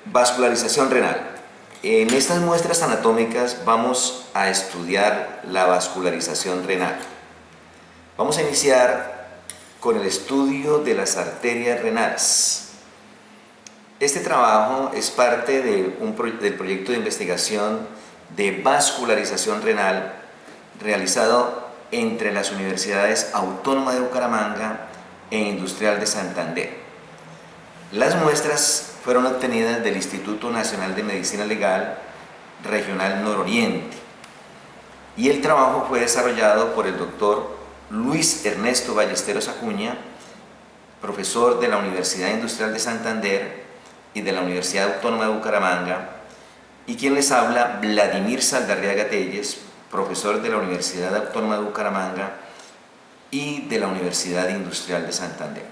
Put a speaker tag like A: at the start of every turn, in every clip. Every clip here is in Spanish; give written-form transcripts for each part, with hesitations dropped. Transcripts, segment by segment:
A: Vascularización renal. En estas muestras anatómicas vamos a estudiar la vascularización renal. Vamos a iniciar con el estudio de las arterias renales. Este trabajo es parte del proyecto de investigación de vascularización renal realizado entre las Universidades Autónoma de Bucaramanga e Industrial de Santander. Las muestras fueron obtenidas del Instituto Nacional de Medicina Legal Regional Nororiente y el trabajo fue desarrollado por el doctor Luis Ernesto Ballesteros Acuña, profesor de la Universidad Industrial de Santander y de la Universidad Autónoma de Bucaramanga, y quien les habla, Vladimir Saldarriaga Telles, profesor de la Universidad Autónoma de Bucaramanga y de la Universidad Industrial de Santander.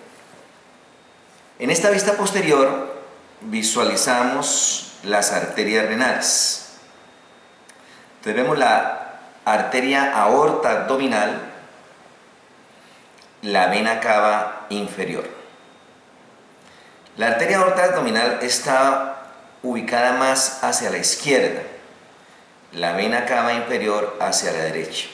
A: En esta vista posterior visualizamos las arterias renales. Entonces vemos la arteria aorta abdominal, la vena cava inferior. La arteria aorta abdominal está ubicada más hacia la izquierda, la vena cava inferior hacia la derecha.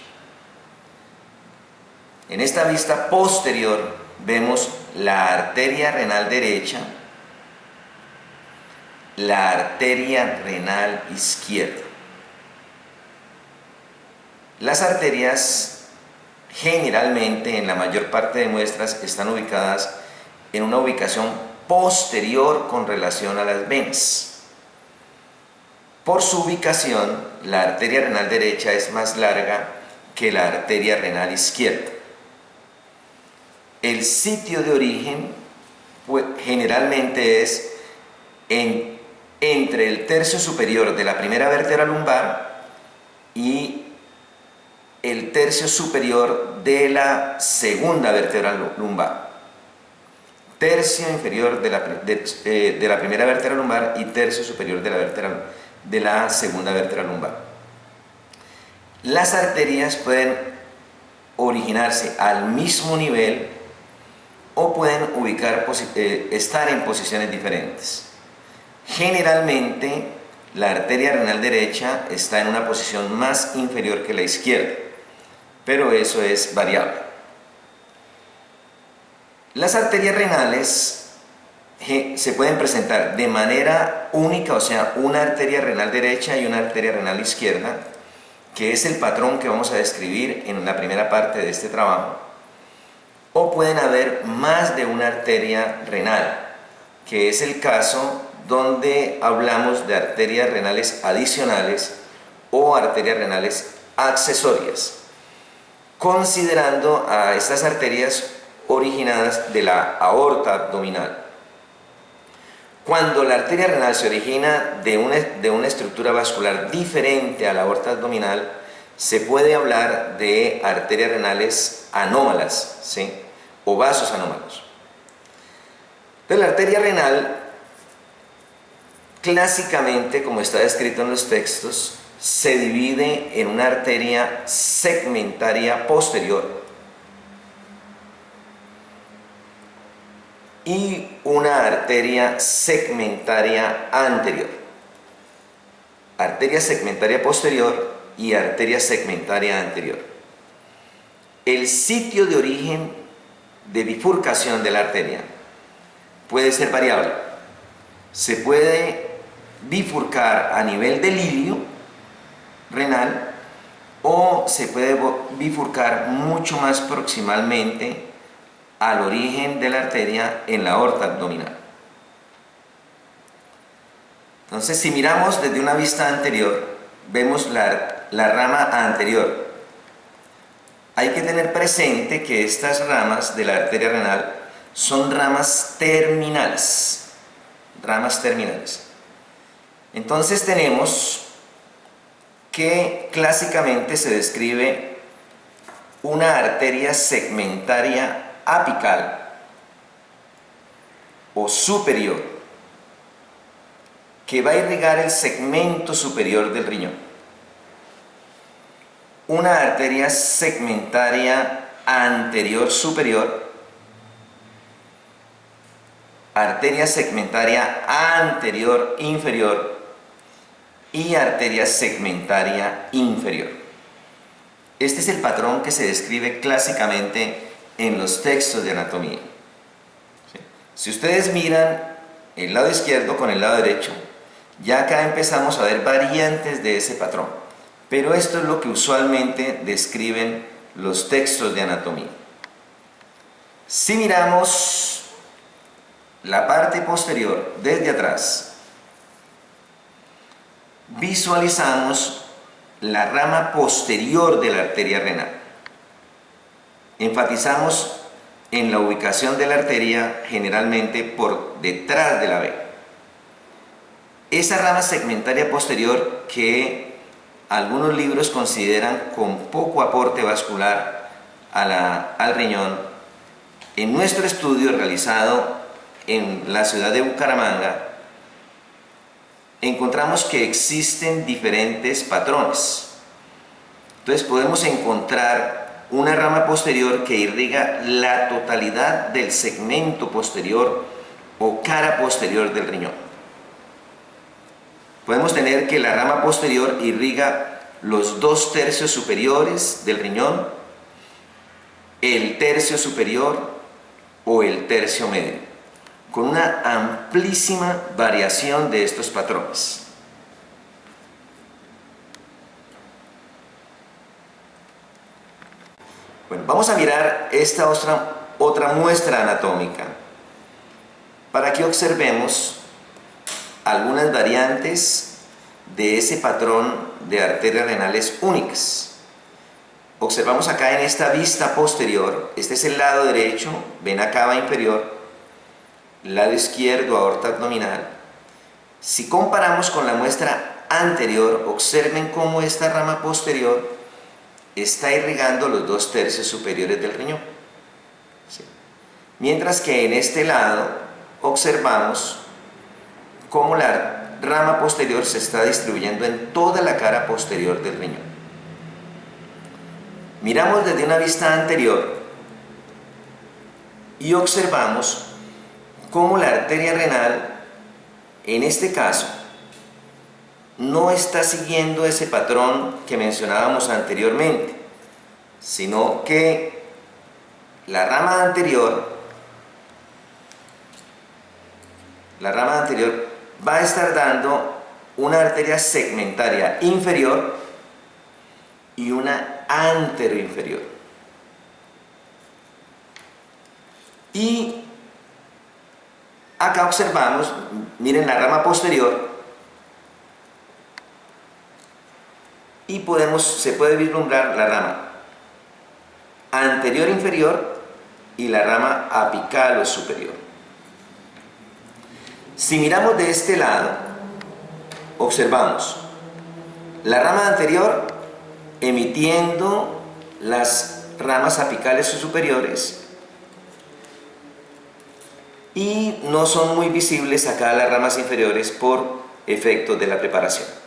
A: En esta vista posterior vemos la arteria renal derecha, la arteria renal izquierda. Las arterias generalmente en la mayor parte de muestras están ubicadas en una ubicación posterior con relación a las venas. Por su ubicación, la arteria renal derecha es más larga que la arteria renal izquierda. El sitio de origen generalmente es entre el tercio superior de la primera vértebra lumbar y el tercio superior de la segunda vértebra lumbar. Tercio inferior de la primera vértebra lumbar y tercio superior de la segunda vértebra lumbar. Las arterias pueden originarse al mismo nivel o pueden estar en posiciones diferentes. Generalmente, la arteria renal derecha está en una posición más inferior que la izquierda, pero eso es variable. Las arterias renales se pueden presentar de manera única, o sea, una arteria renal derecha y una arteria renal izquierda, que es el patrón que vamos a describir en la primera parte de este trabajo. O pueden haber más de una arteria renal, que es el caso donde hablamos de arterias renales adicionales o arterias renales accesorias, considerando a estas arterias originadas de la aorta abdominal. Cuando la arteria renal se origina de una estructura vascular diferente a la aorta abdominal, se puede hablar de arterias renales anómalas, ¿sí? O vasos anómalos. Entonces, la arteria renal, clásicamente, como está descrito en los textos, se divide en una arteria segmentaria posterior y una arteria segmentaria anterior. Arteria segmentaria posterior y arteria segmentaria anterior. El sitio de origen de bifurcación de la arteria puede ser variable. Se puede bifurcar a nivel del ilio renal o se puede bifurcar mucho más proximalmente al origen de la arteria en la aorta abdominal. Entonces, si miramos desde una vista anterior, vemos la rama anterior. Hay que tener presente que estas ramas de la arteria renal son ramas terminales. Ramas terminales. Entonces tenemos que clásicamente se describe una arteria segmentaria apical o superior que va a irrigar el segmento superior del riñón. Una arteria segmentaria anterior superior arteria segmentaria anterior inferior y arteria segmentaria inferior. Este es el patrón que se describe clásicamente en los textos de anatomía. ¿Sí? Si ustedes miran el lado izquierdo con el lado derecho, ya acá empezamos a ver variantes de ese patrón, pero esto es lo que usualmente describen los textos de anatomía. Si miramos la parte posterior desde atrás, visualizamos la rama posterior de la arteria renal. Enfatizamos en la ubicación de la arteria generalmente por detrás de la vena. Esa rama segmentaria posterior que algunos libros consideran con poco aporte vascular al riñón, en nuestro estudio realizado en la ciudad de Bucaramanga, encontramos que existen diferentes patrones. Entonces podemos encontrar una rama posterior que irriga la totalidad del segmento posterior o cara posterior del riñón. Podemos tener que la rama posterior irriga los 2/3 superiores del riñón, el tercio superior o el tercio medio, con una amplísima variación de estos patrones. Bueno, vamos a mirar esta otra muestra anatómica para que observemos algunas variantes de ese patrón de arterias renales únicas. Observamos acá en esta vista posterior, este es el lado derecho, vena cava inferior, lado izquierdo, aorta abdominal. Si comparamos con la muestra anterior, observen cómo esta rama posterior está irrigando los 2/3 superiores del riñón. ¿Sí? Mientras que en este lado observamos cómo la rama posterior se está distribuyendo en toda la cara posterior del riñón. Miramos desde una vista anterior y observamos cómo la arteria renal, en este caso, no está siguiendo ese patrón que mencionábamos anteriormente, sino que la rama anterior va a estar dando una arteria segmentaria inferior y una anteroinferior. Y acá observamos, miren la rama posterior, y se puede vislumbrar la rama anterior inferior y la rama apical o superior. Si miramos de este lado, observamos la rama anterior emitiendo las ramas apicales o superiores y no son muy visibles acá las ramas inferiores por efectos de la preparación.